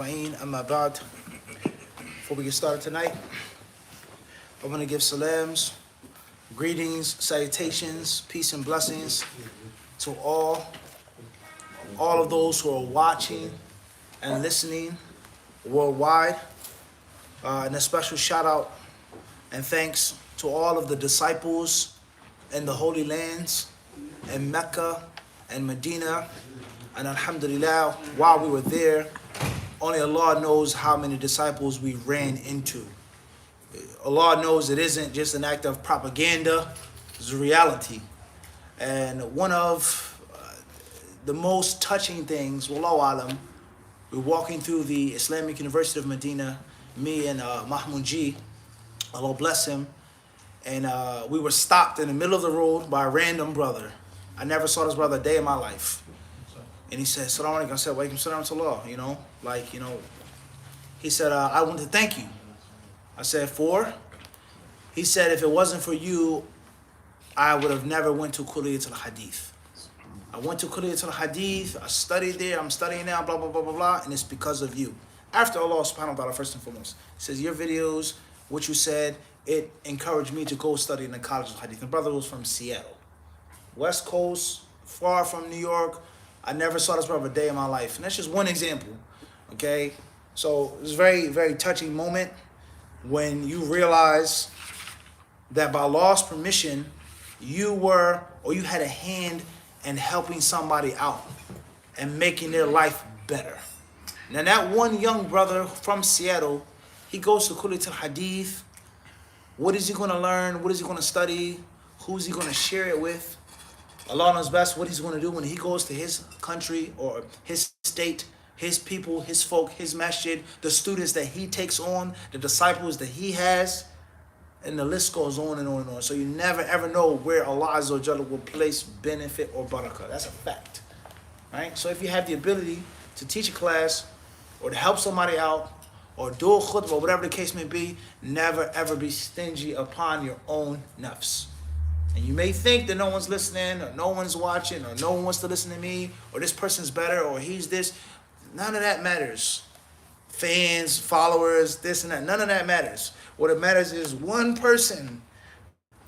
Amma ba'd. Before we get started tonight, I want to give salams, greetings, salutations, peace and blessings to all of those who are watching and listening worldwide. And a special shout out and thanks to all of the disciples in the Holy Lands, in Mecca and Medina. And alhamdulillah, while we were there, only Allah knows how many disciples we ran into. Allah knows it isn't just an act of propaganda, it's a reality. And one of the most touching things, wallahu alam, we're walking through the Islamic University of Medina, me and Mahmoud G, Allah bless him, and we were stopped in the middle of the road by a random brother. I never saw this brother a day in my life. And he said, Salaam alaikum. I said, Walaikum salam to Allah, He said, I want to thank you. I said, for? He said, if it wasn't for you, I would have never went to Kulliyat al-Hadith. I went to Kulliyat al-Hadith, I studied there, I'm studying now, blah, blah, blah, blah, blah, and it's because of you. After Allah subhanahu wa ta'ala, first and foremost. He says, your videos, what you said, it encouraged me to go study in the College of Hadith. The brother was from Seattle. West Coast, far from New York. I never saw this brother a day in my life. And that's just one example, okay? So it's a very, very touching moment when you realize that by Allah's permission, you had a hand in helping somebody out and making their life better. Now that one young brother from Seattle, he goes to Kulliyat al-Hadith. What is he going to learn? What is he going to study? Who's he going to share it with? Allah knows best what he's going to do when he goes to his country or his state, his people, his folk, his masjid, the students that he takes on, the disciples that he has, and the list goes on and on and on. So you never ever know where Allah Azza wa Jalla will place benefit or barakah. That's a fact, right? So if you have the ability to teach a class or to help somebody out or do a khutbah, whatever the case may be, never ever be stingy upon your own nafs. And you may think that no one's listening, or no one's watching, or no one wants to listen to me, or this person's better, or he's this. None of that matters. Fans, followers, this and that, none of that matters. What it matters is one person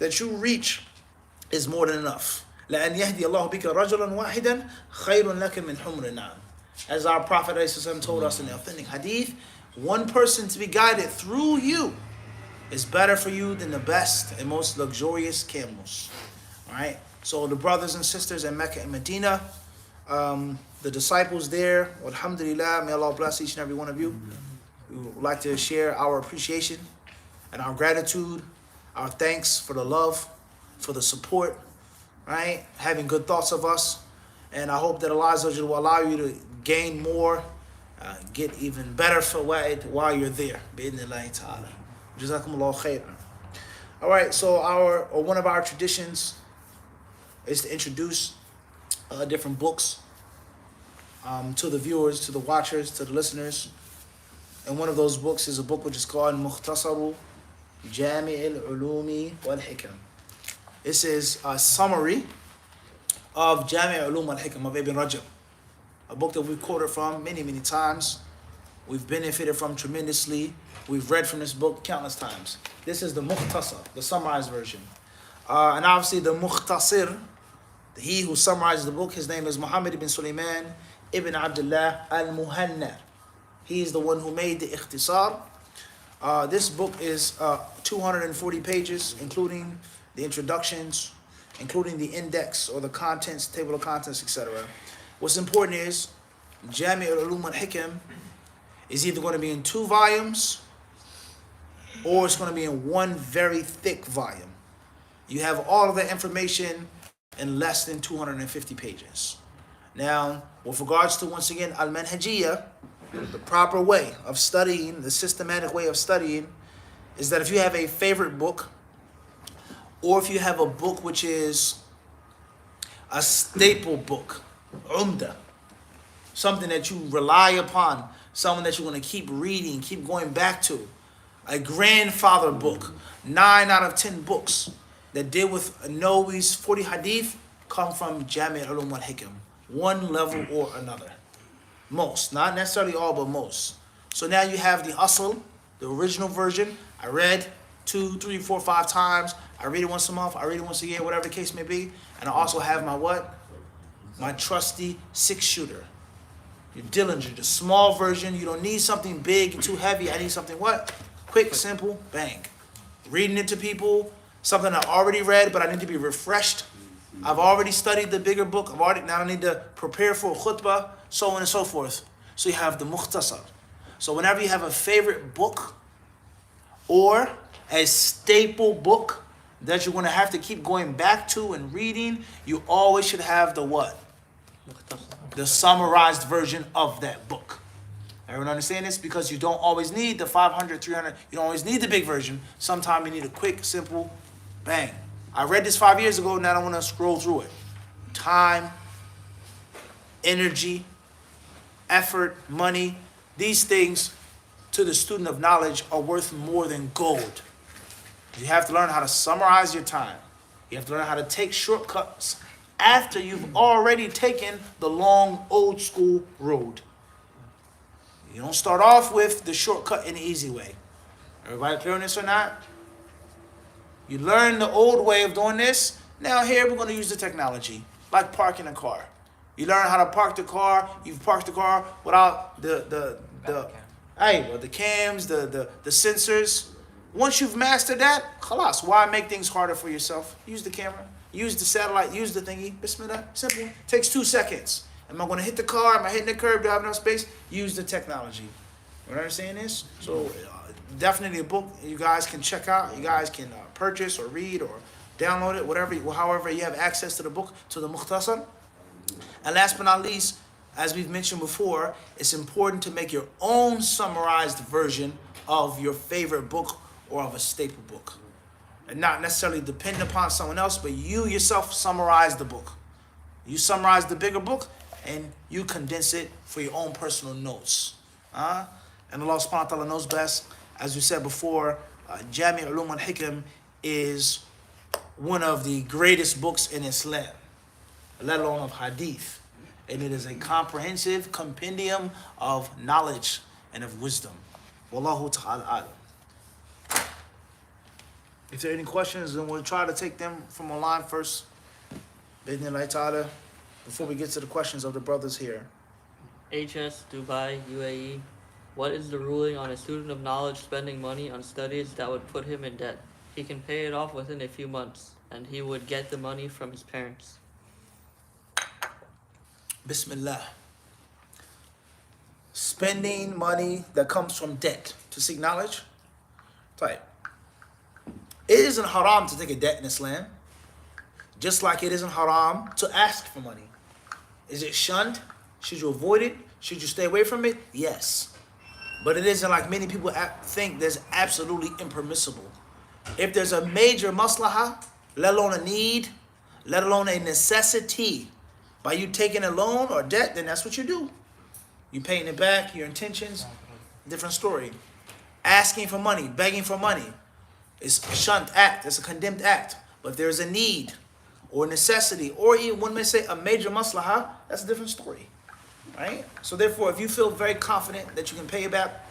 that you reach is more than enough. لَأَنْ يَهْدِيَ اللَّهُ بِكَ رَجُلًا وَاحِدًا خَيْرٌ لَكَ مِنْ حُمْرِ النَّعَمِ. As our Prophet ﷺ told us in the authentic hadith, one person to be guided through you is better for you than the best and most luxurious camels. All right. So the brothers and sisters in Mecca and Medina, the disciples there, alhamdulillah, may Allah bless each and every one of you. We would like to share our appreciation and our gratitude, our thanks for the love, for the support, right? Having good thoughts of us. And I hope that Allah will allow you to gain more, get even better fawaid while you're there. Bi'idhnillahi ta'ala. Jazakumullah khairan. All right, so one of our traditions is to introduce different books to the viewers, to the watchers, to the listeners. And one of those books is a book which is called Mukhtasaru Jami' al-Ulumi wal-Hikam. This is a summary of Jami' al-Ulum wal-Hikam of Ibn Rajab, a book that we've quoted from many, many times. We've benefited from tremendously. We've read from this book countless times. This is the Mukhtasar, the summarized version. And obviously the Mukhtasir, he who summarizes the book, his name is Muhammad ibn Sulaiman ibn Abdullah al-Muhanna. He is the one who made the Ikhtisar. This book is 240 pages, including the introductions, including the index or the contents, table of contents, etc. What's important is Jami' al-Ulum al-Hikam is either going to be in 2 volumes or it's going to be in one very thick volume. You have all of the information in less than 250 pages. Now, with regards to, once again, al-manhajiyya, the proper way of studying, the systematic way of studying, is that if you have a favorite book, or if you have a book which is a staple book, umda, something that you rely upon, someone that you're going to keep reading, keep going back to, a grandfather book, 9 out of 10 books that deal with Nawawi's 40 hadith come from Jami' al-Ulum wal-Hikam, one level or another. Most, not necessarily all, but most. So now you have the asl, the original version. I read 2, 3, 4, 5 times. I read it once a month. I read it once a year, whatever the case may be. And I also have my what? My trusty 6-shooter. Your Dillinger, the small version. You don't need something big and too heavy. I need something what? Quick, simple, bang. Reading it to people. Something I already read, but I need to be refreshed. I've already studied the bigger book. Now I need to prepare for a khutbah, so on and so forth. So you have the mukhtasar. So whenever you have a favorite book or a staple book that you're going to have to keep going back to and reading, you always should have the what? The summarized version of that book. Everyone understand this? Because you don't always need the 500, 300. You don't always need the big version. Sometimes you need a quick, simple, bang. I read this 5 years ago, now I don't want to scroll through it. Time, energy, effort, money, these things to the student of knowledge are worth more than gold. You have to learn how to summarize your time. You have to learn how to take shortcuts after you've already taken the long old school road. You don't start off with the shortcut in the easy way. Everybody clear on this or not? You learn the old way of doing this. Now here we're going to use the technology, like parking a car. You learn how to park the car. You've parked the car without the cams, the sensors. Once you've mastered that, khalas, why make things harder for yourself? Use the camera, use the satellite, use the thingy. Bismillah, simple. Takes 2 seconds. Am I going to hit the car? Am I hitting the curb? Do I have enough space? Use the technology. You understand this? So definitely a book you guys can check out. You guys can purchase or read or download it, whatever, however you have access to the book, to the mukhtasar. And last but not least, as we've mentioned before, it's important to make your own summarized version of your favorite book or of a staple book. And not necessarily depend upon someone else, but you yourself summarize the book. You summarize the bigger book and you condense it for your own personal notes. And Allah subhanahu wa ta'ala knows best. As we said before, Jami' Ulum al-Hikam is one of the greatest books in Islam, let alone of hadith. And it is a comprehensive compendium of knowledge and of wisdom. Wallahu ta'ala alam. If there are any questions, then we'll try to take them from online first. Bidnillahi ta'ala, before we get to the questions of the brothers here. HS, Dubai, UAE. What is the ruling on a student of knowledge spending money on studies that would put him in debt? He can pay it off within a few months, and he would get the money from his parents. Bismillah. Spending money that comes from debt to seek knowledge. Right. It isn't haram to take a debt in Islam, just like it isn't haram to ask for money. Is it shunned? Should you avoid it? Should you stay away from it? Yes. But it isn't like many people think there's absolutely impermissible. If there's a major maslahah, let alone a need, let alone a necessity, by you taking a loan or debt, then that's what you do. You paying it back, your intentions, different story. Asking for money, begging for money, it's a shunned act, it's a condemned act. But if there's a need or necessity, or even one may say a major maslahah, that's a different story. Right? So therefore, if you feel very confident that you can pay it back,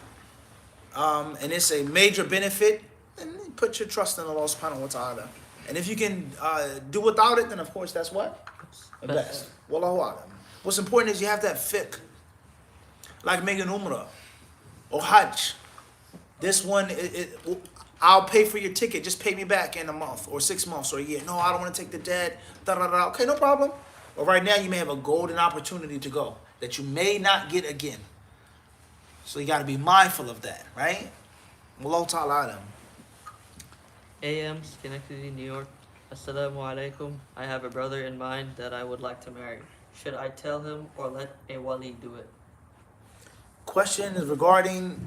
and it's a major benefit, then put your trust in Allah subhanahu wa ta'ala. And if you can do without it, then of course that's what? The best. Wallahu a'lam. What's important is you have that fiqh. Like making umrah or hajj. This one, I'll pay for your ticket, just pay me back in a month or 6 months or a year. No, I don't want to take the debt. Okay, no problem. But right now you may have a golden opportunity to go that you may not get again. So you got to be mindful of that, right? Wallahu ta'ala alam. AM, Schenectady, New York. Assalamu alaikum. I have a brother in mind that I would like to marry. Should I tell him or let a wali do it? Question is regarding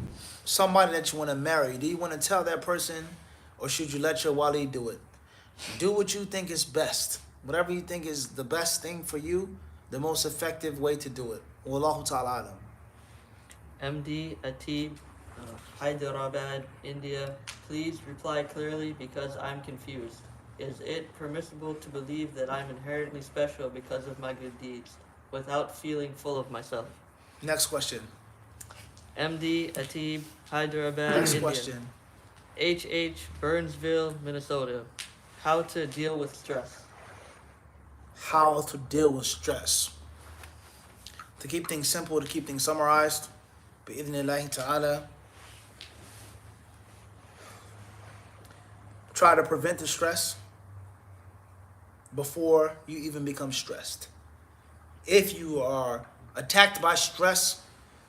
somebody that you want to marry. Do you want to tell that person or should you let your wali do it? Do what you think is best. Whatever you think is the best thing for you, the most effective way to do it. Wallahu ta'ala alam. MD Atib, Hyderabad, India. Please reply clearly because I'm confused. Is it permissible to believe that I'm inherently special because of my good deeds without feeling full of myself? Next question. MD, Atib, Hyderabad, Next India. question. HH, Burnsville, Minnesota. How to deal with stress. How to deal with stress. To keep things simple, to keep things summarized, bi'idhnillahi ta'ala, try to prevent the stress before you even become stressed. If you are attacked by stress,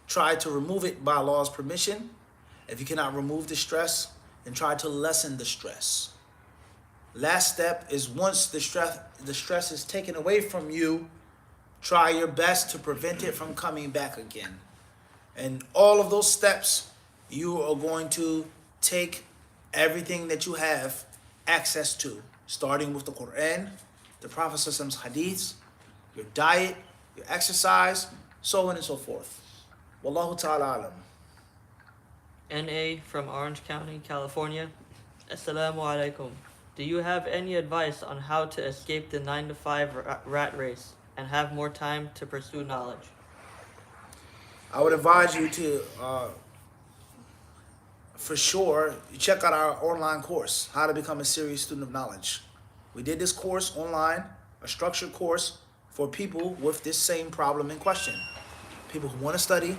try to remove it by Allah's permission. If you cannot remove the stress, then try to lessen the stress. Last step is once the stress is taken away from you, try your best to prevent it from coming back again. And all of those steps, you are going to take everything that you have access to, starting with the Quran, the Prophet's hadiths, your diet, your exercise, so on and so forth. Wallahu ta'ala alam. NA from Orange County, California. Assalamu alaikum. Do you have any advice on how to escape the 9-to-5 rat race and have more time to pursue knowledge? I would advise you to, for sure, check out our online course, How to Become a Serious Student of Knowledge. We did this course online, a structured course for people with this same problem in question. People who want to study,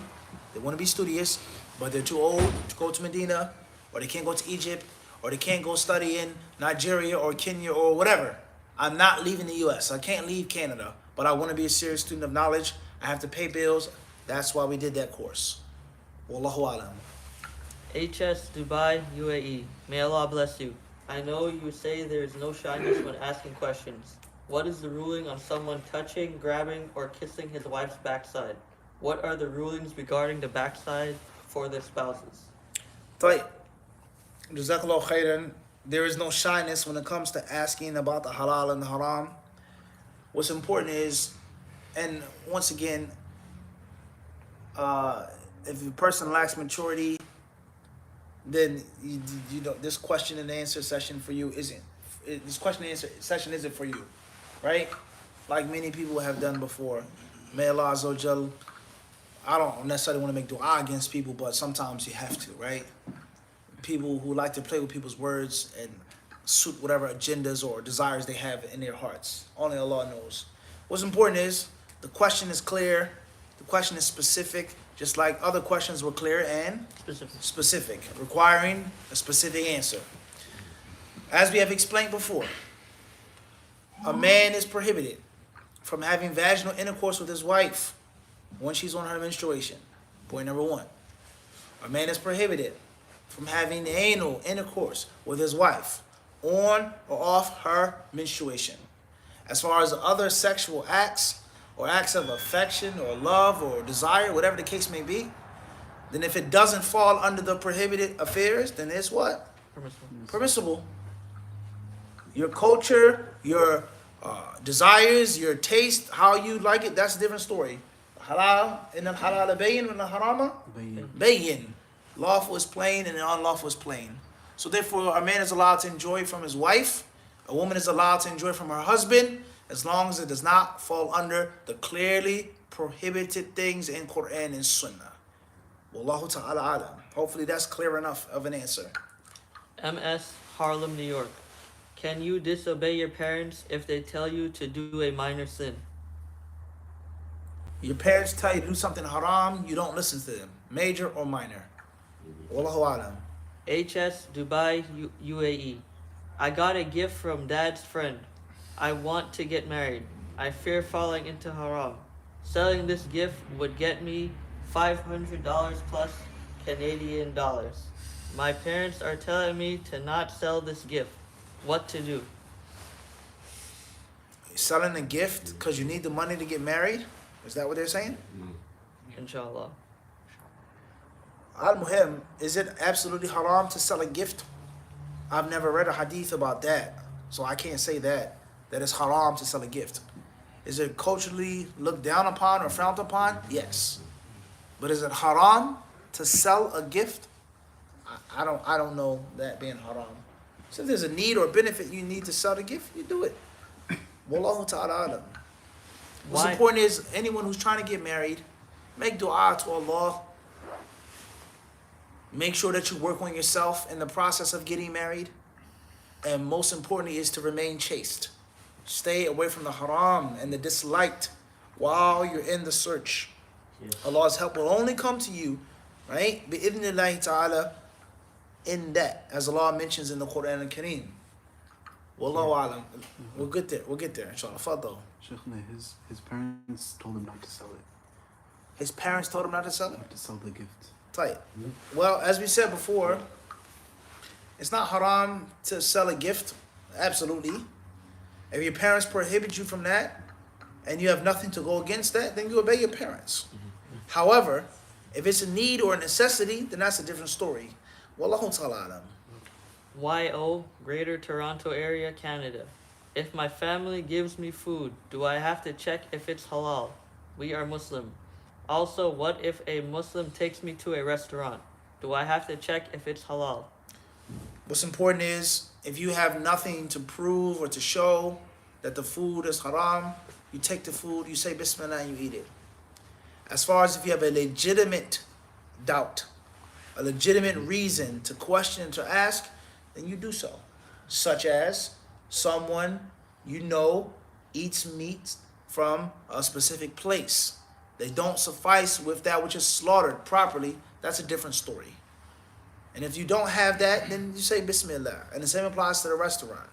they want to be studious, but they're too old to go to Medina, or they can't go to Egypt, or they can't go study in Nigeria or Kenya or whatever. I'm not leaving the US. I can't leave Canada, but I want to be a serious student of knowledge. I have to pay bills. That's why we did that course. Wallahu alam. HS Dubai, UAE. May Allah bless you. I know you say there is no shyness when asking questions. What is the ruling on someone touching, grabbing, or kissing his wife's backside? What are the rulings regarding the backside for their spouses? طيب. Jazakallah khairan. There is no shyness when it comes to asking about the halal and the haram. What's important is, and once again, if the person lacks maturity, then you know this question and answer session for you isn't. This question and answer session isn't for you, right? Like many people have done before. May Allah Azza wa Jal, I don't necessarily want to make dua against people, but sometimes you have to, right? People who like to play with people's words and suit whatever agendas or desires they have in their hearts. Only Allah knows. What's important is the question is clear, the question is specific, just like other questions were clear and specific, requiring a specific answer. As we have explained before, a man is prohibited from having vaginal intercourse with his wife when she's on her menstruation. Point number one. A man is prohibited from having anal intercourse with his wife on or off her menstruation. As far as other sexual acts or acts of affection or love or desire, whatever the case may be, then if it doesn't fall under the prohibited affairs, then it's what? Permissible. Your culture, your desires, your taste, how you like it, that's a different story. Halal, inna halal bayyin, inna harama bayyin. Lawful is plain and unlawful is plain. So therefore, a man is allowed to enjoy from his wife. A woman is allowed to enjoy from her husband, as long as it does not fall under the clearly prohibited things in Quran and Sunnah. Wallahu ta'ala alam. Hopefully that's clear enough of an answer. MS, Harlem, New York. Can you disobey your parents if they tell you to do a minor sin? Your parents tell you to do something haram, you don't listen to them, major or minor. Wallahu alam. HS, Dubai, UAE. I got a gift from dad's friend. I want to get married. I fear falling into haram. Selling this gift would get me $500 plus Canadian dollars. My parents are telling me to not sell this gift. What to do? Selling a gift because you need the money to get married? Is that what they're saying? Inshallah. Al-Muhim, is it absolutely haram to sell a gift? I've never read a hadith about that, so I can't say that it's haram to sell a gift. Is it culturally looked down upon or frowned upon? Yes. But is it haram to sell a gift? I don't know that being haram. So if there's a need or benefit you need to sell the gift, you do it. Wallahu ta'ala alam. What's important is anyone who's trying to get married, make dua to Allah Make sure that you work on yourself in the process of getting married. And most importantly is to remain chaste. Stay away from the haram and the disliked while you're in the search. Yes. Allah's help will only come to you, right? Bi-idhnillahi ta'ala, in that, as Allah mentions in the Quran al-Kareem. Wallahu alam. We'll get there, inshallah. Fadl. Shaykhna, his parents told him not to sell it, His parents told him not to sell it? not to sell the gift. Tight. Well, as we said before, it's not haram to sell a gift. Absolutely. If your parents prohibit you from that, and you have nothing to go against that, then you obey your parents. However, if it's a need or a necessity, then that's a different story. Wallahu ta'ala alam. YO, Greater Toronto Area, Canada. If my family gives me food, do I have to check if it's halal? We are Muslim. Also, what if a Muslim takes me to a restaurant? Do I have to check if it's halal? What's important is, if you have nothing to prove or to show that the food is haram, you take the food, you say Bismillah, and you eat it. As far as if you have a legitimate doubt, a legitimate reason to question and to ask, then you do so. Such as someone you know eats meat from a specific place. They don't suffice with that which is slaughtered properly. That's a different story. And if you don't have that, then you say Bismillah. And the same applies to the restaurant.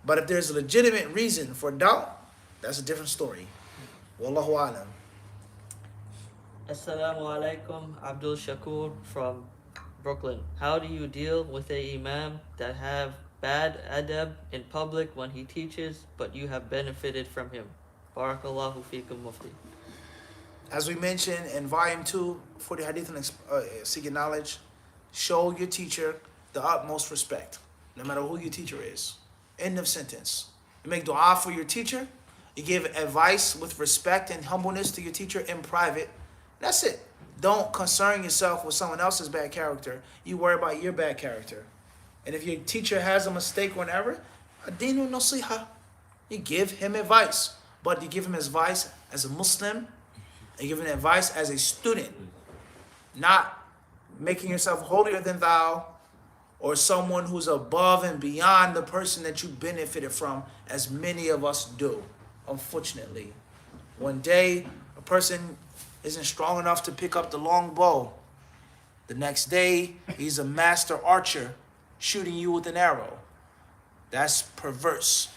But if there's a legitimate reason for doubt, that's a different story. Wallahu alam. Assalamu alaikum, Abdul Shakur from Brooklyn. How do you deal with a imam that have bad adab in public when he teaches, but you have benefited from him? Barakallahu feekum mufti. As we mentioned in volume 2, for the hadith and seeking knowledge, show your teacher the utmost respect, no matter who your teacher is. End of sentence. You make dua for your teacher. You give advice with respect and humbleness to your teacher in private. That's it. Don't concern yourself with someone else's bad character. You worry about your bad character. And if your teacher has a mistake or an error, adinu nasiha. You give him advice. But you give him advice as a Muslim. And give him advice as a student. Not making yourself holier than thou, or someone who's above and beyond the person that you benefited from, as many of us do, unfortunately. One day, a person isn't strong enough to pick up the long bow. The next day, he's a master archer shooting you with an arrow. That's perverse.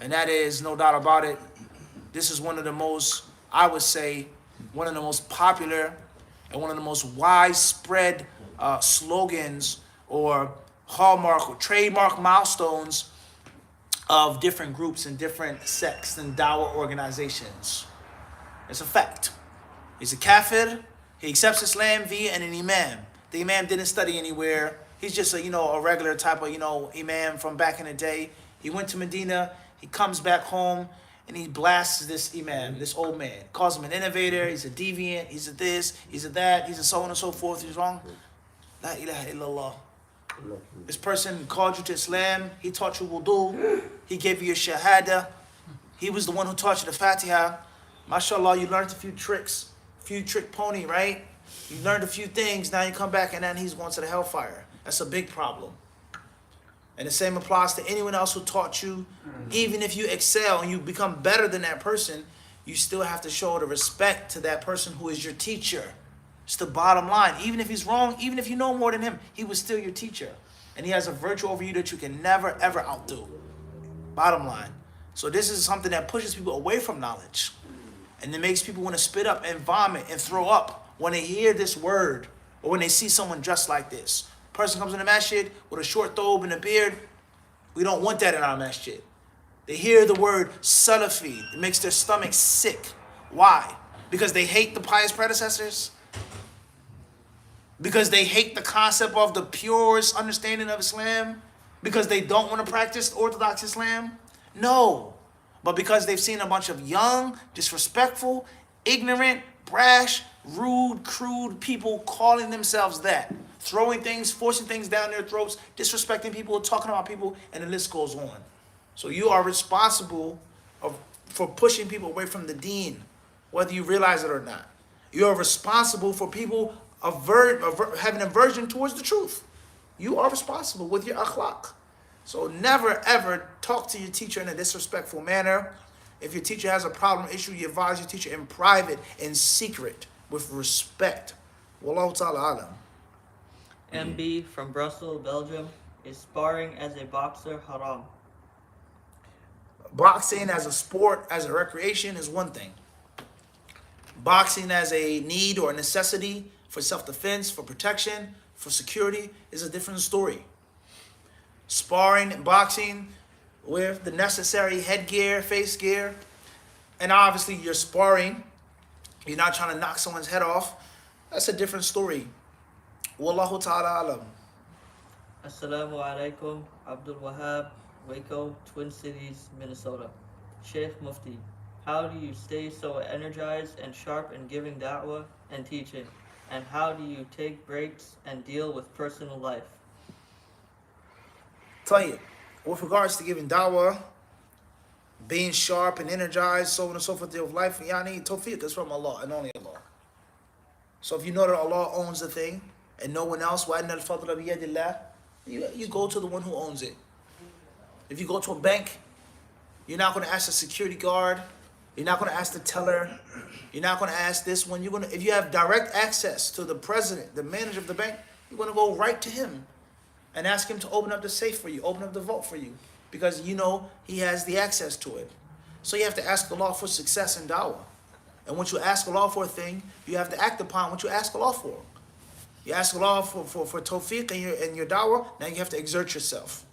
And that is, no doubt about it, this is one of the most, I would say, one of the most popular and one of the most widespread slogans or hallmark or trademark milestones of different groups and different sects and dawah organizations. It's a fact. He's a kafir. He accepts Islam via an imam. The imam didn't study anywhere. He's just a regular type of imam from back in the day. He went to Medina. He comes back home and he blasts this imam, this old man. Calls him an innovator. He's a deviant. He's a this. He's a that. He's a so on and so forth. He's wrong. La ilaha illallah. This person called you to Islam. He taught you wudu. He gave you your shahada. He was the one who taught you the Fatiha. MashaAllah, you learned a few tricks. Few trick pony, right? You learned a few things. Now you come back and then he's going to the hellfire. That's a big problem. And the same applies to anyone else who taught you. Even if you excel and you become better than that person, you still have to show the respect to that person who is your teacher. It's the bottom line. Even if he's wrong, even if you know more than him, he was still your teacher. And he has a virtue over you that you can never, ever outdo. Bottom line. So this is something that pushes people away from knowledge. And it makes people want to spit up and vomit and throw up when they hear this word or when they see someone dressed like this. Person comes in the masjid with a short thobe and a beard. We don't want that in our masjid. They hear the word Salafi. It makes their stomach sick. Why? Because they hate the pious predecessors? Because they hate the concept of the purest understanding of Islam? Because they don't want to practice Orthodox Islam? No. But because they've seen a bunch of young, disrespectful, ignorant, brash, rude, crude people calling themselves that. Throwing things, forcing things down their throats, disrespecting people, talking about people, and the list goes on. So you are responsible for pushing people away from the deen, whether you realize it or not. You are responsible for people having aversion towards the truth. You are responsible with your akhlaq. So never ever talk to your teacher in a disrespectful manner. If your teacher has a problem, issue, you advise your teacher in private, in secret, with respect. Wallahu ta'ala alam. MB from Brussels, Belgium. Is sparring as a boxer haram? Boxing as a sport, as a recreation is one thing. Boxing as a need or a necessity for self-defense, for protection, for security is a different story. Sparring and boxing with the necessary headgear, face gear, and obviously you're sparring, you're not trying to knock someone's head off, that's a different story. Wallahu ta'ala alam. Assalamu alaikum, Abdul Wahab, Waco, Twin Cities, Minnesota. Sheikh Mufti, how do you stay so energized and sharp in giving da'wah and teaching? And how do you take breaks and deal with personal life? Tell you, with regards to giving da'wah, being sharp and energized, so on and so forth of life, yani tawfiq is from Allah and only Allah. So if you know that Allah owns the thing and no one else, وَأَنَّ الْفَضْلَ بِيَدِ اللَّهِ, you go to the one who owns it. If you go to a bank, you're not going to ask the security guard, you're not going to ask the teller, you're not going to ask this one. If you have direct access to the president, the manager of the bank, you're going to go right to him and ask him to open up the safe for you, open up the vault for you, because you know he has the access to it. So you have to ask Allah for success in da'wah. And once you ask Allah for a thing, you have to act upon what you ask Allah for. You ask Allah for tawfiq in your da'wah, now you have to exert yourself.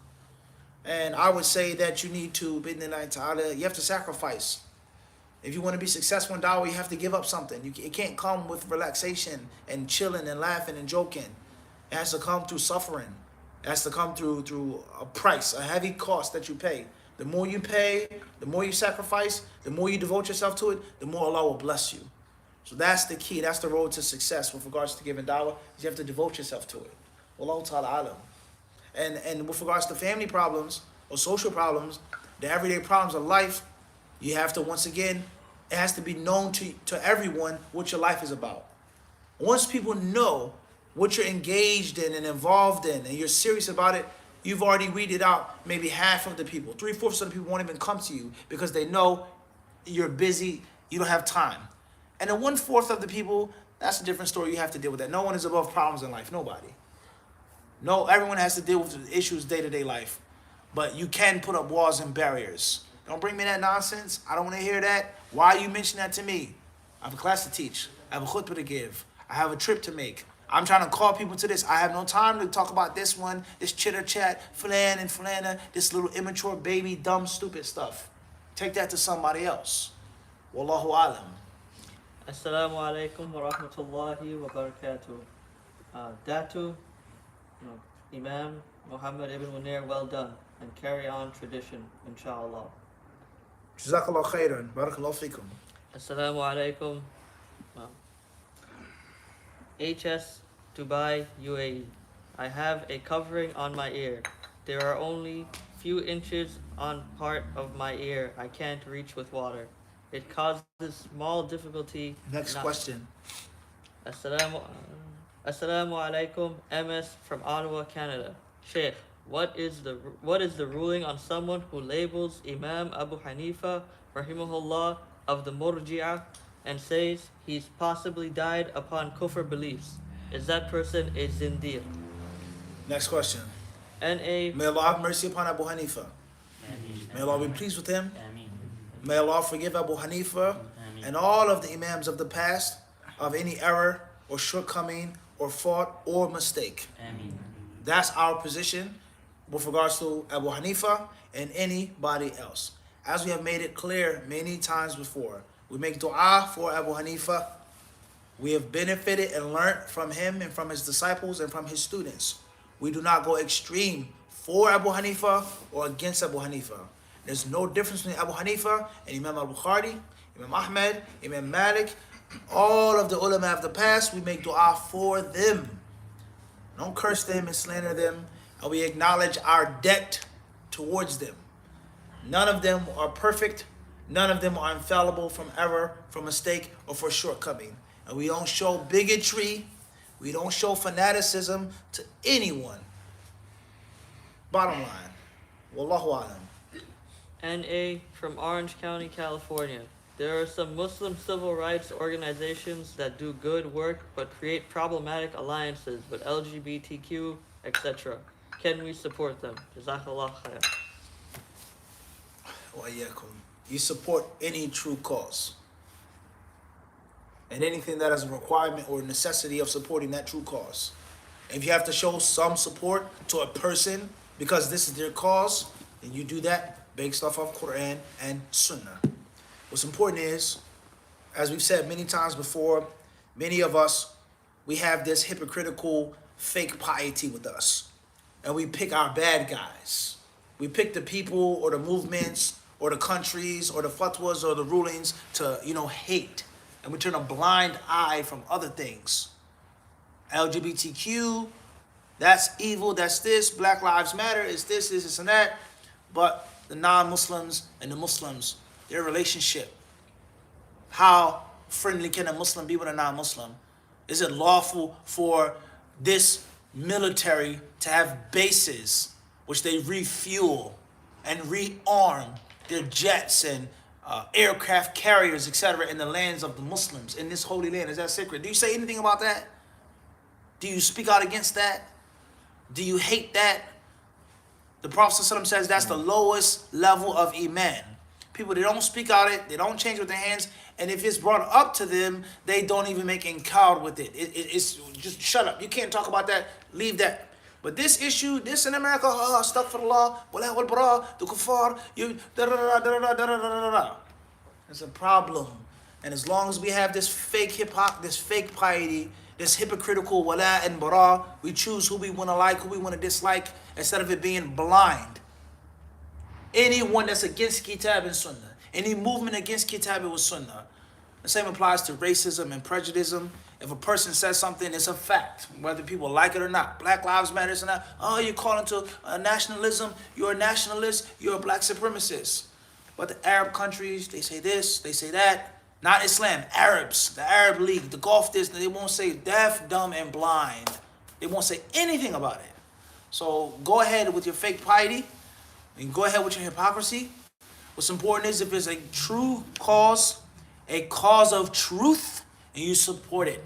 And I would say that you need to, bidnillahi ta'ala, you have to sacrifice. If you want to be successful in da'wah, you have to give up something. It can't come with relaxation and chilling and laughing and joking. It has to come through suffering. It has to come through a price, a heavy cost that you pay. The more you pay, the more you sacrifice, the more you devote yourself to it, the more Allah will bless you. So that's the key. That's the road to success with regards to giving da'wah. You have to devote yourself to it. Wallahu ta'ala alam. And with regards to family problems or social problems, the everyday problems of life, you have to, once again, it has to be known to everyone what your life is about. Once people know what you're engaged in and involved in, and you're serious about it, you've already weeded out maybe half of the people. 3/4 of the people won't even come to you because they know you're busy, you don't have time. And then 1/4 of the people, that's a different story. You have to deal with that. No one is above problems in life. Nobody. No, everyone has to deal with the issues day-to-day life. But you can put up walls and barriers. Don't bring me that nonsense. I don't want to hear that. Why you mention that to me? I have a class to teach. I have a khutbah to give. I have a trip to make. I'm trying to call people to this. I have no time to talk about this one, this chitter chat, flan and flana, this little immature baby, dumb, stupid stuff. Take that to somebody else. Wallahu alam. Assalamu alaikum wa rahmatullahi wa barakatuh. Datu, Imam Muhammad ibn Munir, well done. And carry on tradition, inshallah. Jazakallah khairan. Barakallahu fikum. Assalamu alaikum. HS Dubai, UAE. I have a covering on my ear. There are only few inches on part of my ear I can't reach with water. It causes small difficulty. Next question. Assalamu alaikum, MS from Ottawa, Canada. Sheikh, what is the ruling on someone who labels Imam Abu Hanifa rahimahullah of the Murji'ah and says he's possibly died upon kufr beliefs? Is that person a zindiq? Next question. N.A. May Allah have mercy upon Abu Hanifa. May Allah be pleased with him. May Allah forgive Abu Hanifa and all of the Imams of the past of any error or shortcoming or fault or mistake. That's our position with regards to Abu Hanifa and anybody else. As we have made it clear many times before, we make dua for Abu Hanifa. We have benefited and learned from him and from his disciples and from his students. We do not go extreme for Abu Hanifa or against Abu Hanifa. There's no difference between Abu Hanifa and Imam al-Bukhari, Imam Ahmed, Imam Malik, all of the ulama of the past. We make dua for them. Don't curse them and slander them. And we acknowledge our debt towards them. None of them are perfect. None of them are infallible from error, from mistake, or for shortcoming. And we don't show bigotry We don't show fanaticism to anyone. Bottom line. Wallahu alam. N.A. from Orange County, California. There are some Muslim civil rights organizations that do good work but create problematic alliances with LGBTQ, etc. Can we support them? Jazakallah khair. Wa iyyakum. You support any true cause. And anything that is a requirement or necessity of supporting that true cause. If you have to show some support to a person because this is their cause, then you do that based off of Quran and Sunnah. What's important is, as we've said many times before, many of us, we have this hypocritical fake piety with us. And we pick our bad guys. We pick the people or the movements or the countries or the fatwas or the rulings to, hate. And we turn a blind eye from other things. LGBTQ, that's evil, that's this. Black Lives Matter, is this, and that. But the non-Muslims and the Muslims, their relationship. How friendly can a Muslim be with a non-Muslim? Is it lawful for this military to have bases which they refuel and rearm their jets and aircraft carriers, etc., in the lands of the Muslims, in this holy land? Is that sacred? Do you say anything about that? Do you speak out against that? Do you hate that? The Prophet ﷺ says that's the lowest level of iman. People, they don't speak out it, they don't change with their hands, and if it's brought up to them, they don't even make inkar with it. It's just shut up. You can't talk about that. Leave that. But this issue, this in America, astaghfirullah, wala wal bara, the kuffar, you da da da da da da da da da. It's a problem. And as long as we have this fake this fake piety, this hypocritical wala and bara, we choose who we want to like, who we want to dislike, instead of it being blind. Anyone that's against Kitab and Sunnah, any movement against Kitab and Sunnah, the same applies to racism and prejudice. If a person says something, it's a fact, whether people like it or not. Black Lives Matter or not. Oh, you're calling to nationalism. You're a nationalist. You're a black supremacist. But the Arab countries, they say this, they say that. Not Islam, Arabs, the Arab League, the Gulf this, they won't say deaf, dumb, and blind. They won't say anything about it. So go ahead with your fake piety and go ahead with your hypocrisy. What's important is if it's a true cause, a cause of truth, and you support it.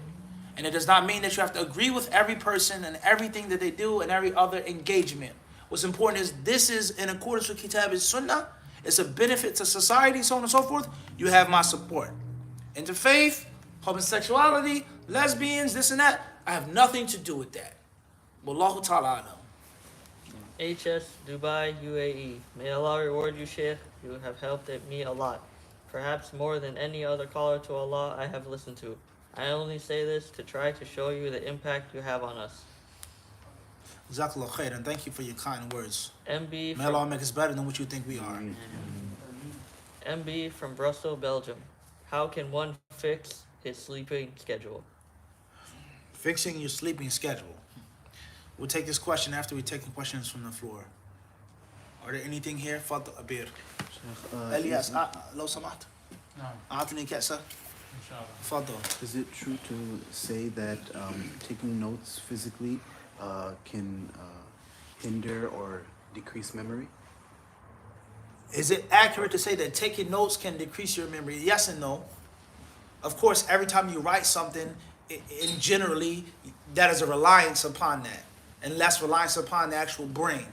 And it does not mean that you have to agree with every person and everything that they do and every other engagement. What's important is this is in accordance with Kitab and Sunnah. It's a benefit to society, so on and so forth. You have my support. Interfaith, homosexuality, lesbians, this and that, I have nothing to do with that. Wallahu ta'ala alam. HS, Dubai, UAE. May Allah reward you, Sheikh. You have helped me a lot. Perhaps more than any other caller to Allah I have listened to. I only say this to try to show you the impact you have on us. Jazakallah khair, and thank you for your kind words. MB May Allah make us better than what you think we are. MB from Brussels, Belgium. How can one fix his sleeping schedule? Fixing your sleeping schedule. We'll take this question after we take the questions from the floor. Are there anything here? Fadl Abir. Elias, لو سمحت. أعطني كأسة. Fadl. Is it true to say that taking notes physically can hinder or decrease memory? Is it accurate to say that taking notes can decrease your memory? Yes and no. Of course, every time you write something, in generally, that is a reliance upon that, and less reliance upon the actual brain.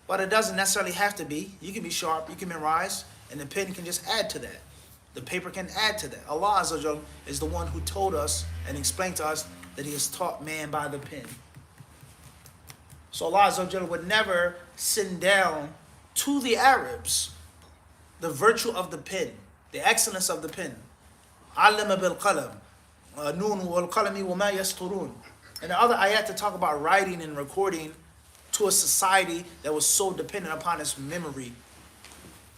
But it doesn't necessarily have to be. You can be sharp, you can memorize, and the pen can just add to that. The paper can add to that. Allah Azza wa Jal is the one who told us and explained to us that He has taught man by the pen. So Allah Azza wa Jal would never send down to the Arabs the virtue of the pen, the excellence of the pen. Allama bil qalam, noon wal qalami wa ma yasturun. And the other ayat to talk about writing and recording to a society that was so dependent upon its memory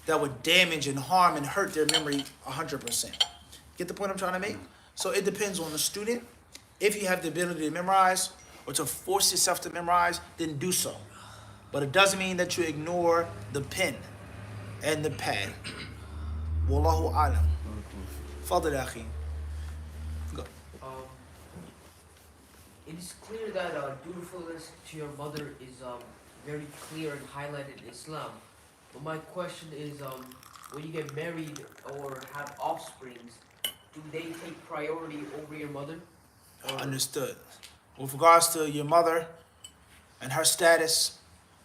that would damage and harm and hurt their memory 100%. Get the point I'm trying to make? So it depends on the student. If you have the ability to memorize or to force yourself to memorize, then do so. But it doesn't mean that you ignore the pen and the pad. Wallahu alam. Fadl akhi. Go. It is clear that dutifulness to your mother is very clear and highlighted in Islam. But my question is, when you get married or have offsprings, do they take priority over your mother? Understood. With regards to your mother and her status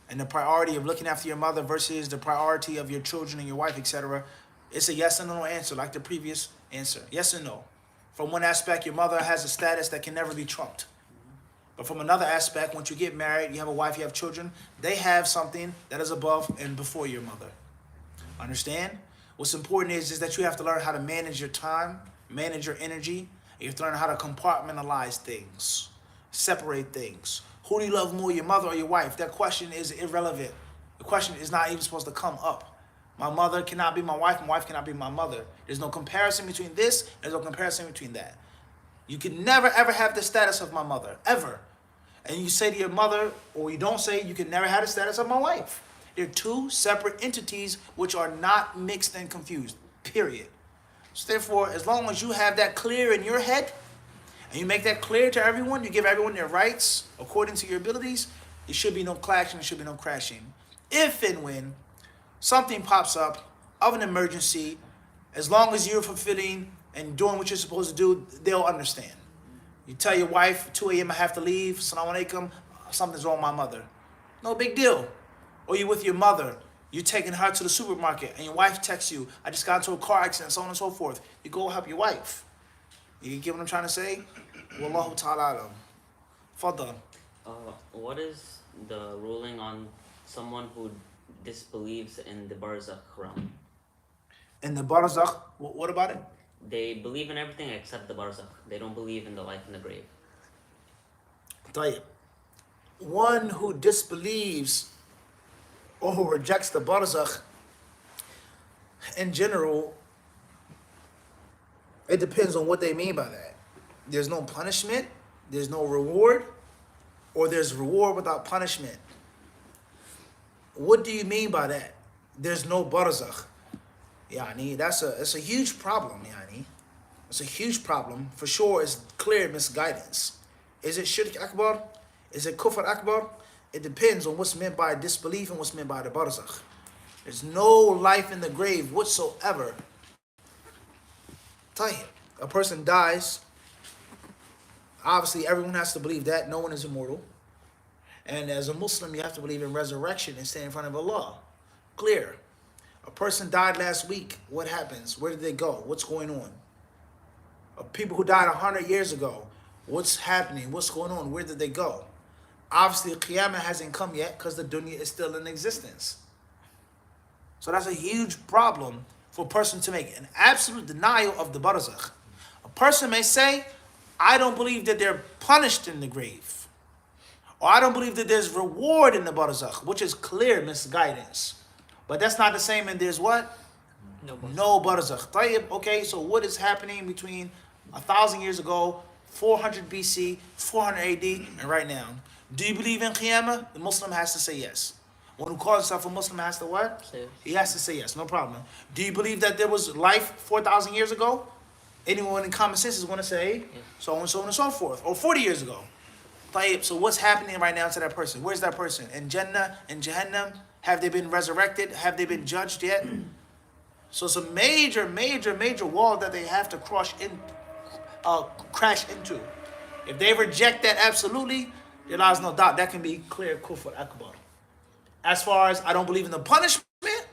and the priority of looking after your mother versus the priority of your children and your wife, etc., it's a yes and no answer, like the previous answer. Yes and no. From one aspect, your mother has a status that can never be trumped. But from another aspect, once you get married, you have a wife, you have children, they have something that is above and before your mother. Understand? What's important is that you have to learn how to manage your time, manage your energy, and you have to learn how to compartmentalize things, separate things. Who do you love more, your mother or your wife? That question is irrelevant. The question is not even supposed to come up. My mother cannot be my wife cannot be my mother. There's no comparison between this, there's no comparison between that. You can never ever have the status of my mother, ever. And you say to your mother, or you don't say, you can never have the status of my wife. They're two separate entities which are not mixed and confused, period. So therefore, as long as you have that clear in your head, and you make that clear to everyone, you give everyone their rights according to your abilities, there should be no clashing, there should be no crashing. If and when something pops up of an emergency, as long as you're fulfilling and doing what you're supposed to do, they'll understand. You tell your wife, 2 a.m. I have to leave, Assalamu alaikum, something's wrong with my mother. No big deal. Or you're with your mother, you're taking her to the supermarket, and your wife texts you, I just got into a car accident, so on and so forth. You go help your wife. You get what I'm trying to say? Wallahu ta'ala alam. Fadda. What is the ruling on someone who disbelieves in the barzakh realm? In the barzakh, what about it? They believe in everything except the barzakh. They don't believe in the life in the grave. Tayyib. One who disbelieves or who rejects the barzakh, in general, it depends on what they mean by that. There's no punishment, there's no reward, or there's reward without punishment. What do you mean by that? There's no barzakh. Yani, that's a huge problem, yani. It's a huge problem. For sure, it's clear misguidance. Is it shirk akbar? Is it kufr akbar? It depends on what's meant by disbelief and what's meant by the barzakh. There's no life in the grave whatsoever. Tayyib. A person dies. Obviously, everyone has to believe that. No one is immortal. And as a Muslim, you have to believe in resurrection and stand in front of Allah. Clear. A person died last week. What happens? Where did they go? What's going on? People who died 100 years ago. What's happening? What's going on? Where did they go? Obviously, Qiyamah hasn't come yet because the dunya is still in existence. So that's a huge problem for a person to make an absolute denial of the barzakh. A person may say, I don't believe that they're punished in the grave. Or I don't believe that there's reward in the barzakh, which is clear misguidance. But that's not the same, and there's what? No barzakh. Tayyib, okay, so what is happening between 1,000 years ago, 400 BC, 400 AD, and right now? Do you believe in Qiyamah? The Muslim has to say yes. One who calls himself a Muslim has to what? Yes. He has to say yes, no problem. Do you believe that there was life 4,000 years ago? Anyone in common sense is going to say so and so on and so forth. Or 40 years ago. Tayyib, so what's happening right now to that person? Where's that person? In Jannah, in Jahannam? Have they been resurrected? Have they been judged yet? So it's a major, major, major wall that they have to crash into. If they reject that absolutely, there lies no doubt that can be clear kufr akbar. As far as I don't believe in the punishment,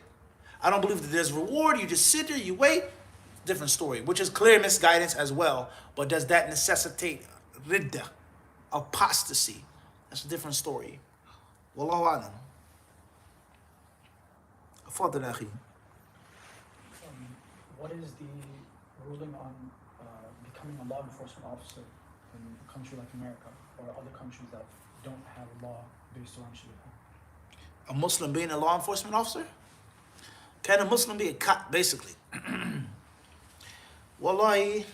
I don't believe that there's reward, you just sit there, you wait, different story, which is clear misguidance as well. But does that necessitate ridda, apostasy? That's a different story. Wallahu alam. Fadl akhi. What is the ruling on becoming a law enforcement officer in a country like America or other countries that don't have a law based around Sharia? A Muslim being a law enforcement officer? Can a Muslim be a cop, basically? Wallahi,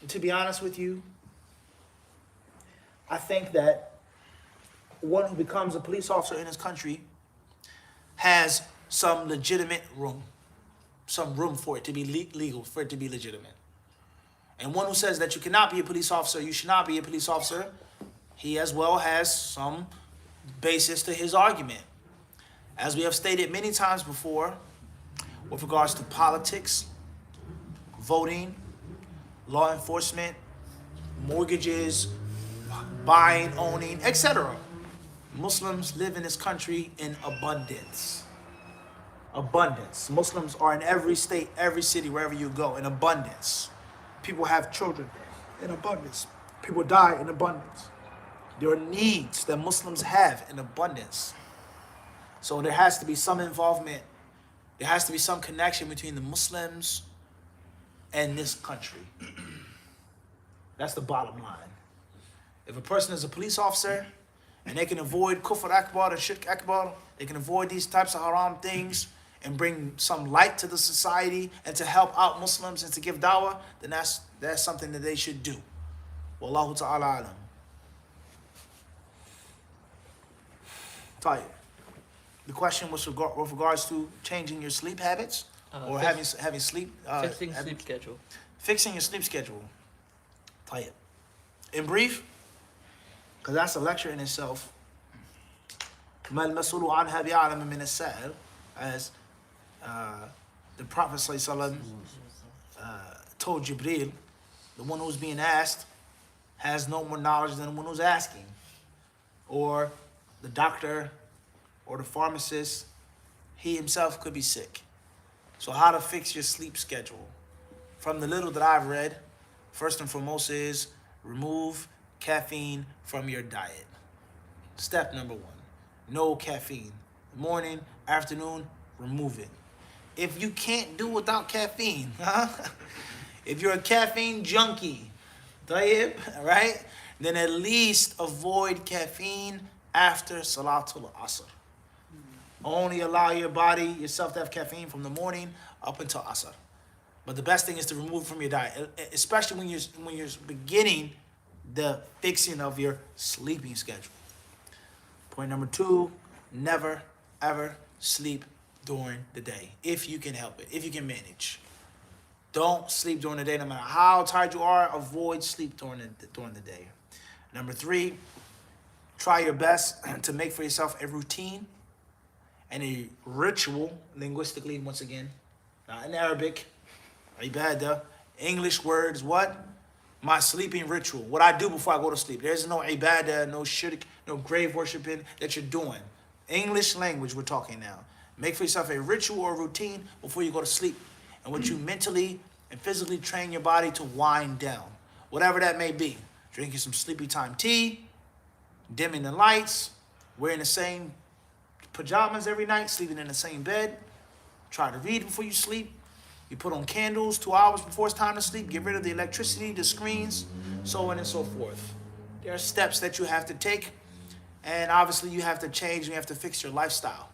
to be honest with you, I think that one who becomes a police officer in his country has some legitimate room, some room for it to be legal, for it to be legitimate. And one who says that you cannot be a police officer, you should not be a police officer, he as well has some basis to his argument. As we have stated many times before, with regards to politics, voting, law enforcement, mortgages, buying, owning, etc. Muslims live in this country in abundance. Abundance. Muslims are in every state, every city, wherever you go, in abundance. People have children in abundance. People die in abundance. There are needs that Muslims have in abundance. So there has to be some involvement. There has to be some connection between the Muslims and this country. That's the bottom line. If a person is a police officer and they can avoid kufr akbar and shirk akbar, they can avoid these types of haram things and bring some light to the society and to help out Muslims and to give dawah, then that's something that they should do. Wallahu ta'ala alam. Tayyib. The question was with regards to changing your sleep habits or having sleep. Fixing sleep schedule. Fixing your sleep schedule. Tayyib. In brief, because that's a lecture in itself. Mal masulu anha bi'alam min as-sa'il, as the Prophet ﷺ told Jibreel, the one who's being asked has no more knowledge than the one who's asking. Or the doctor or the pharmacist, he himself could be sick. So how to fix your sleep schedule? From the little that I've read, first and foremost is remove caffeine from your diet. Step number 1, no caffeine. Morning, afternoon, remove it. If you can't do without caffeine, if you're a caffeine junkie, right, then at least avoid caffeine after Salatul Asr. Only allow your body, yourself, to have caffeine from the morning up until Asr. But the best thing is to remove it from your diet, especially when you're beginning the fixing of your sleeping schedule. Point number 2, never ever sleep during the day, if you can help it, if you can manage. Don't sleep during the day, no matter how tired you are. Avoid sleep during the day. Number 3, try your best to make for yourself a routine and a ritual, linguistically, once again, not in Arabic, ibadah, English words, what? My sleeping ritual, what I do before I go to sleep. There's no ibadah, no shirk, no grave worshiping that you're doing. English language we're talking now. Make for yourself a ritual or routine before you go to sleep, in which you mentally and physically train your body to wind down, whatever that may be. Drinking some sleepy time tea, dimming the lights, wearing the same pajamas every night, sleeping in the same bed. Try to read before you sleep. You put on candles 2 hours before it's time to sleep. Get rid of the electricity, the screens, so on and so forth. There are steps that you have to take, and obviously you have to change and you have to fix your lifestyle.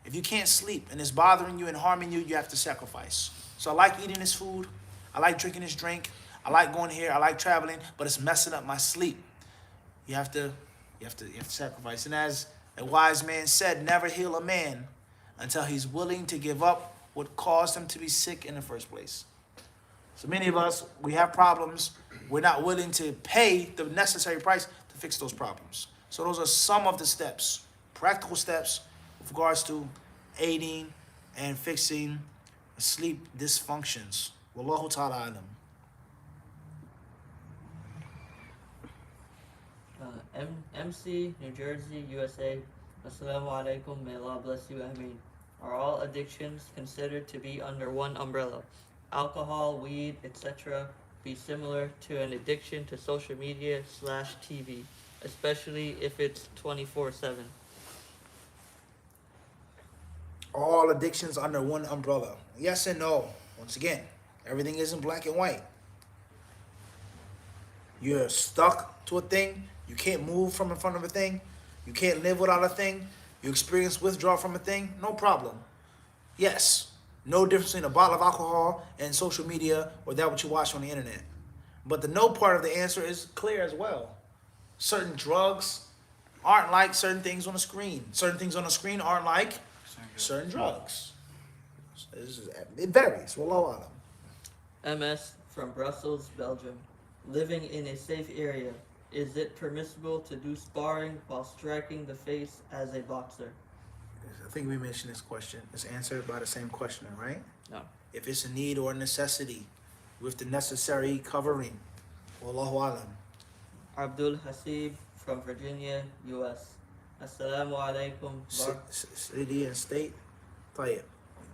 If you can't sleep and it's bothering you and harming you, you have to sacrifice. So I like eating this food. I like drinking this drink. I like going here. I like traveling, but it's messing up my sleep. You have to sacrifice. And as a wise man said, never heal a man until he's willing to give up what caused him to be sick in the first place. So many of us, we have problems. We're not willing to pay the necessary price to fix those problems. So those are some of the steps, practical steps, with regards to aiding and fixing sleep dysfunctions. Wallahu ta'ala alam. MC, New Jersey, USA. Assalamu alaikum. May Allah bless you. Ameen. Are all addictions considered to be under one umbrella? Alcohol, weed, etc. be similar to an addiction to social media / TV, especially if it's 24/7? All addictions under one umbrella. Yes and no. Once again, everything isn't black and white. You're stuck to a thing. You can't move from in front of a thing. You can't live without a thing. You experience withdrawal from a thing. No problem. Yes. No difference between a bottle of alcohol and social media or that what you watch on the internet. But the no part of the answer is clear as well. Certain drugs aren't like certain things on the screen. Certain things on the screen aren't like certain drugs. It varies. Wallahu alam. MS from Brussels, Belgium. Living in a safe area, Is it permissible to do sparring while striking the face as a boxer? I think we mentioned this question. It's answered by the same questioner, right? No. If it's a need or a necessity with the necessary covering. Wallahu alam. Abdul Hasib from Virginia, U.S. Assalamu alaikum. City and state. طيب.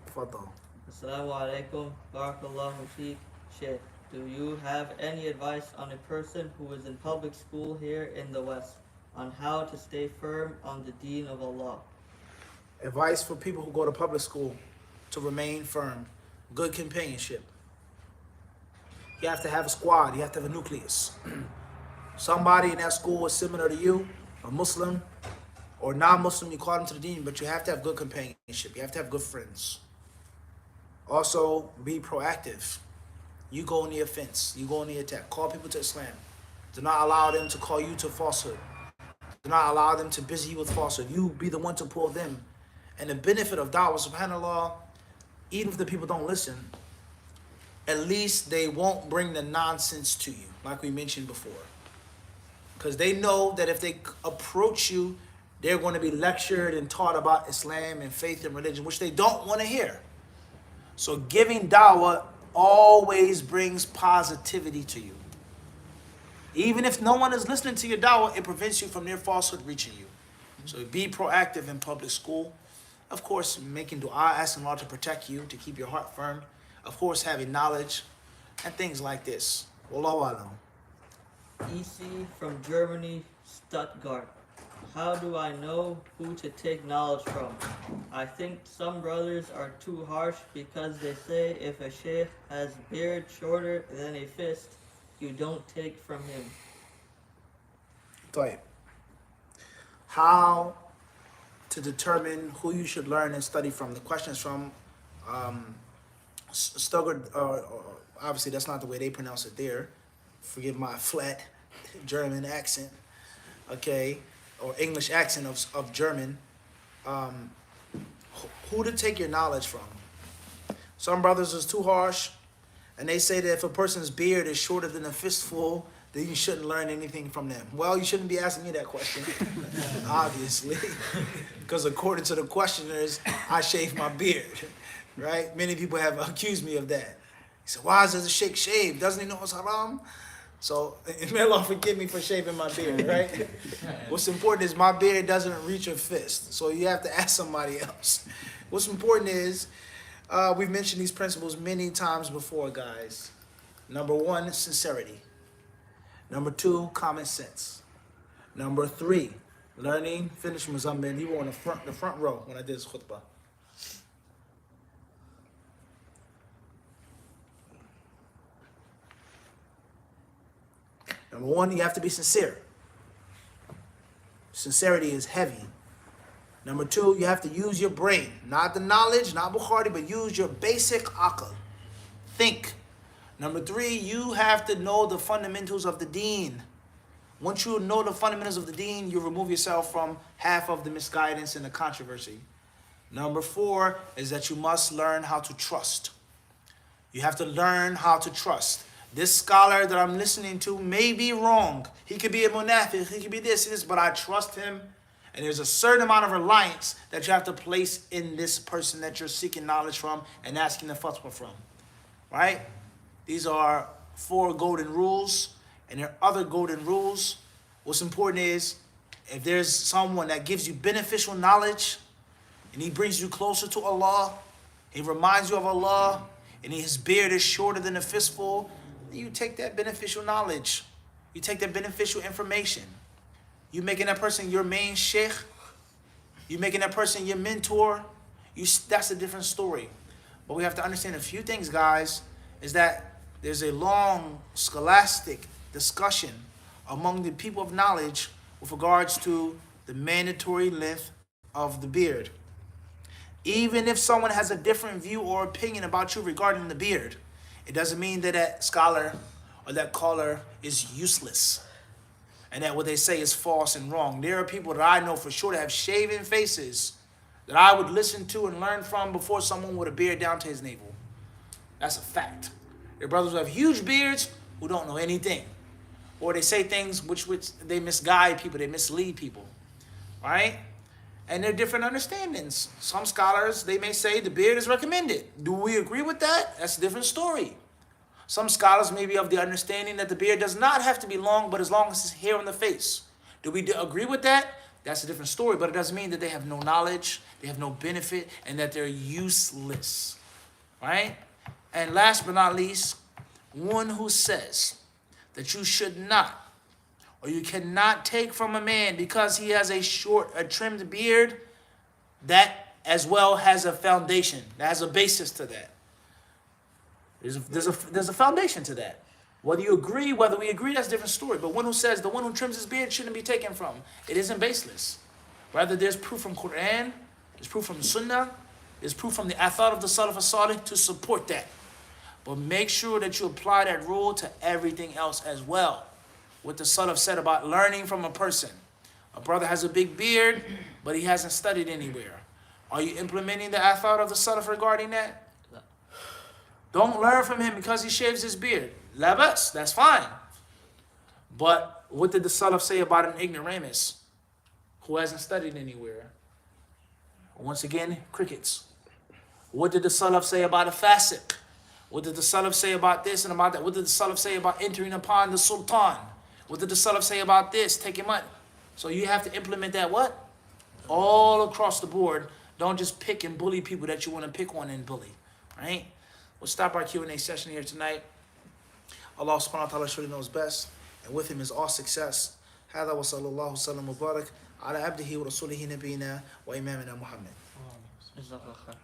تفضل. Assalamu alaikum. Barakallahu feek. Sheikh, do you have any advice on a person who is in public school here in the West on how to stay firm on the deen of Allah? Advice for people who go to public school to remain firm. Good companionship. You have to have a squad. You have to have a nucleus. Somebody in that school is similar to you, a Muslim or non-Muslim, you call them to the deen, but you have to have good companionship. You have to have good friends. Also, be proactive. You go on the offense. You go on the attack. Call people to Islam. Do not allow them to call you to falsehood. Do not allow them to busy you with falsehood. You be the one to pull them. And the benefit of dawah, subhanAllah, even if the people don't listen, at least they won't bring the nonsense to you, like we mentioned before. Because they know that if they approach you, they're going to be lectured and taught about Islam and faith and religion, which they don't want to hear. So giving dawah always brings positivity to you. Even if no one is listening to your dawah, it prevents you from their falsehood reaching you. So be proactive in public school. Of course, making dua, asking Allah to protect you, to keep your heart firm. Of course, having knowledge and things like this. Wallahu alam. EC from Germany, Stuttgart. How do I know who to take knowledge from? I think some brothers are too harsh because they say if a sheikh has beard shorter than a fist, you don't take from him. طيب. How to determine who you should learn and study from? The question is from Stuttgart. Obviously, that's not the way they pronounce it there. Forgive my flat German accent. Okay. Or English accent of German. Who to take your knowledge from? Some brothers is too harsh, and they say that if a person's beard is shorter than a fistful, then you shouldn't learn anything from them. Well, you shouldn't be asking me that question, obviously, because according to the questioners, I shave my beard, right? Many people have accused me of that. He said, why does a sheikh shave? Doesn't he know it's haram? So, may Allah forgive me for shaving my beard, right? What's important is my beard doesn't reach a fist. So you have to ask somebody else. What's important is, we've mentioned these principles many times before, guys. Number one, sincerity. Number two, common sense. Number three, learning. Finish Muzammil. You were on the front row when I did this khutbah. Number one, you have to be sincere. Sincerity is heavy. Number two, you have to use your brain. Not the knowledge, not Bukhari, but use your basic aql. Think. Number three, you have to know the fundamentals of the deen. Once you know the fundamentals of the deen, you remove yourself from half of the misguidance and the controversy. Number four is that you must learn how to trust. You have to learn how to trust. This scholar that I'm listening to may be wrong. He could be a munafiq, he could be this, but I trust him. And there's a certain amount of reliance that you have to place in this person that you're seeking knowledge from and asking the fatwa from. Right? These are 4 golden rules, and there are other golden rules. What's important is, if there's someone that gives you beneficial knowledge, and he brings you closer to Allah, he reminds you of Allah, and his beard is shorter than a fistful, you take that beneficial knowledge. You take that beneficial information. You making that person your main sheikh. You making that person your mentor. That's a different story. But we have to understand a few things, guys, is that there's a long scholastic discussion among the people of knowledge with regards to the mandatory length of the beard. Even if someone has a different view or opinion about you regarding the beard, it doesn't mean that that scholar or that caller is useless and that what they say is false and wrong. There are people that I know for sure that have shaven faces that I would listen to and learn from before someone with a beard down to his navel. That's a fact. There are brothers who have huge beards who don't know anything. or they say things which they misguide people, they mislead people, right? And there are different understandings. Some scholars, they may say the beard is recommended. Do we agree with that? That's a different story. Some scholars may be of the understanding that the beard does not have to be long, but as long as it's hair on the face. Do we agree with that? That's a different story, but it doesn't mean that they have no knowledge, they have no benefit, and that they're useless, right? And last but not least, one who says that you should not, or you cannot take from a man because he has a trimmed beard, that as well has a foundation, that has a basis to that. There's a foundation to that. Whether we agree, that's a different story. But one who says the one who trims his beard shouldn't be taken from, it isn't baseless. Rather, there's proof from Quran, there's proof from Sunnah, there's proof from the athar of the Salaf as-Salih to support that. But make sure that you apply that rule to everything else as well. What the Salaf said about learning from a person. A brother has a big beard, but he hasn't studied anywhere. Are you implementing the athar of the Salaf regarding that? Don't learn from him because he shaves his beard. Labas, that's fine. But what did the Salaf say about an ignoramus who hasn't studied anywhere? Once again, crickets. What did the Salaf say about a fasiq? What did the Salaf say about this and about that? What did the Salaf say about entering upon the sultan? What did the Salaf say about this, taking money? So you have to implement that what? All across the board. Don't just pick and bully people that you want to pick on and bully, right? We'll stop our Q&A session here tonight. Allah subhanahu wa ta'ala surely knows best, and with him is all success. هذا وصلى الله وسلم وبارك على عبده ورسوله نبينا وإمامنا محمد. جزاك الله خير.